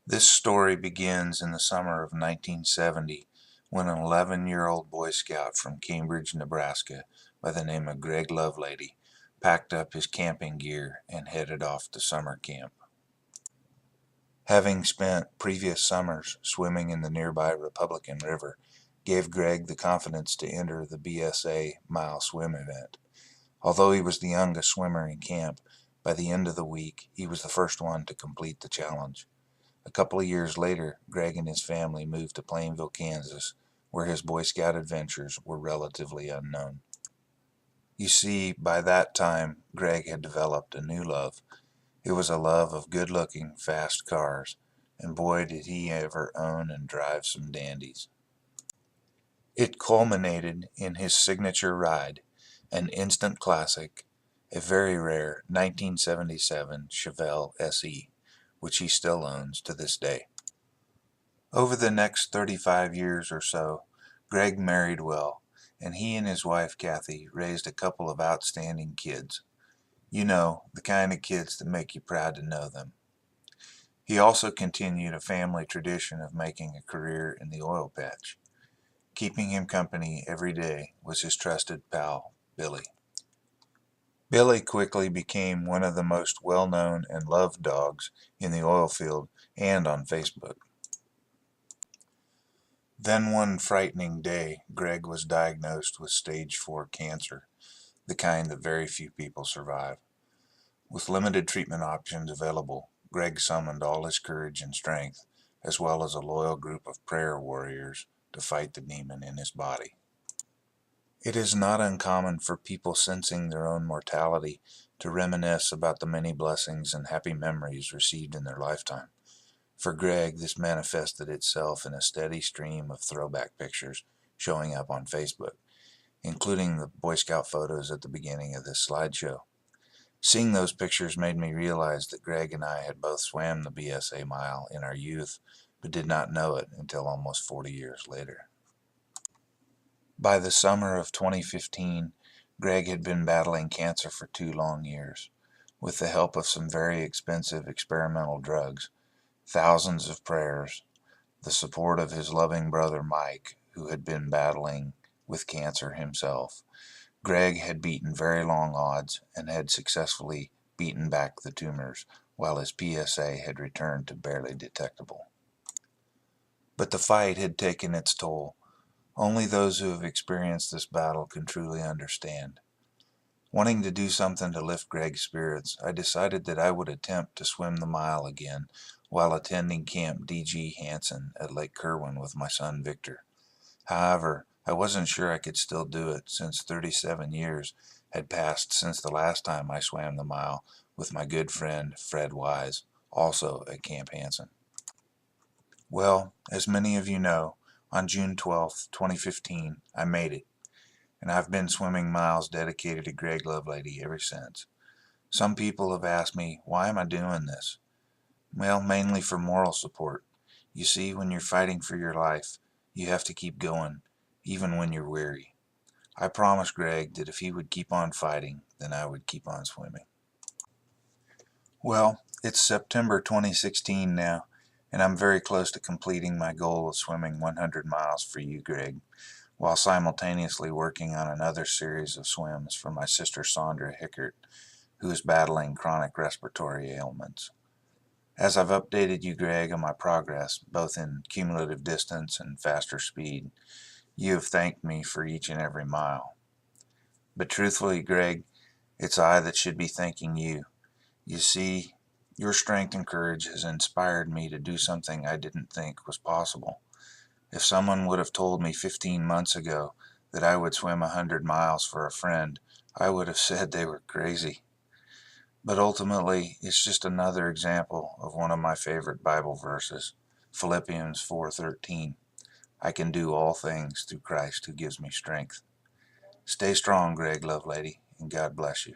This story begins in the summer of 1970 when an 11-year-old Boy Scout from Cambridge, Nebraska, by the name of Greg Lovelady, packed up his camping gear and headed off to summer camp. Having spent previous summers swimming in the nearby Republican River gave Greg the confidence to enter the BSA mile swim event. Although he was the youngest swimmer in camp, by the end of the week he was the first one to complete the challenge. A couple of years later, Greg and his family moved to Plainville, Kansas, where his Boy Scout adventures were relatively unknown. You see, by that time, Greg had developed a new love. It was a love of good-looking, fast cars, and boy did he ever own and drive some dandies. It culminated in his signature ride, an instant classic, a very rare 1977 Chevelle SE, which he still owns to this day. Over the next 35 years or so, Greg married well, and he and his wife Kathy raised a couple of outstanding kids. You know, the kind of kids that make you proud to know them. He also continued a family tradition of making a career in the oil patch. Keeping him company every day was his trusted pal, Billy. Billy quickly became one of the most well-known and loved dogs in the oil field and on Facebook. Then one frightening day, Greg was diagnosed with stage 4 cancer, the kind that very few people survive. With limited treatment options available, Greg summoned all his courage and strength, as well as a loyal group of prayer warriors, to fight the demon in his body. It is not uncommon for people sensing their own mortality to reminisce about the many blessings and happy memories received in their lifetime. For Greg, this manifested itself in a steady stream of throwback pictures showing up on Facebook, including the Boy Scout photos at the beginning of this slideshow. Seeing those pictures made me realize that Greg and I had both swam the BSA mile in our youth, but did not know it until almost 40 years later. By the summer of 2015, Greg had been battling cancer for 2 long years. With the help of some very expensive experimental drugs, thousands of prayers, the support of his loving brother Mike, who had been battling with cancer himself, Greg had beaten very long odds and had successfully beaten back the tumors, while his PSA had returned to barely detectable. But the fight had taken its toll. Only those who have experienced this battle can truly understand. Wanting to do something to lift Greg's spirits, I decided that I would attempt to swim the mile again while attending Camp D.G. Hansen at Lake Kerwin with my son Victor. However, I wasn't sure I could still do it since 37 years had passed since the last time I swam the mile with my good friend Fred Wise, also at Camp Hansen. Well, as many of you know, on June 12, 2015, I made it, and I've been swimming miles dedicated to Greg Lovelady ever since. Some people have asked me, why am I doing this? Well, mainly for moral support. You see, when you're fighting for your life, you have to keep going, even when you're weary. I promised Greg that if he would keep on fighting, then I would keep on swimming. Well, it's September 2016 now, and I'm very close to completing my goal of swimming 100 miles for you, Greg, while simultaneously working on another series of swims for my sister Sandra Hickert, who is battling chronic respiratory ailments. As I've updated you, Greg, on my progress, both in cumulative distance and faster speed, you have thanked me for each and every mile. But truthfully, Greg, it's I that should be thanking you. You see, your strength and courage has inspired me to do something I didn't think was possible. If someone would have told me 15 months ago that I would swim 100 miles for a friend, I would have said they were crazy. But ultimately, it's just another example of one of my favorite Bible verses, Philippians 4:13. I can do all things through Christ who gives me strength. Stay strong, Greg Lovelady, and God bless you.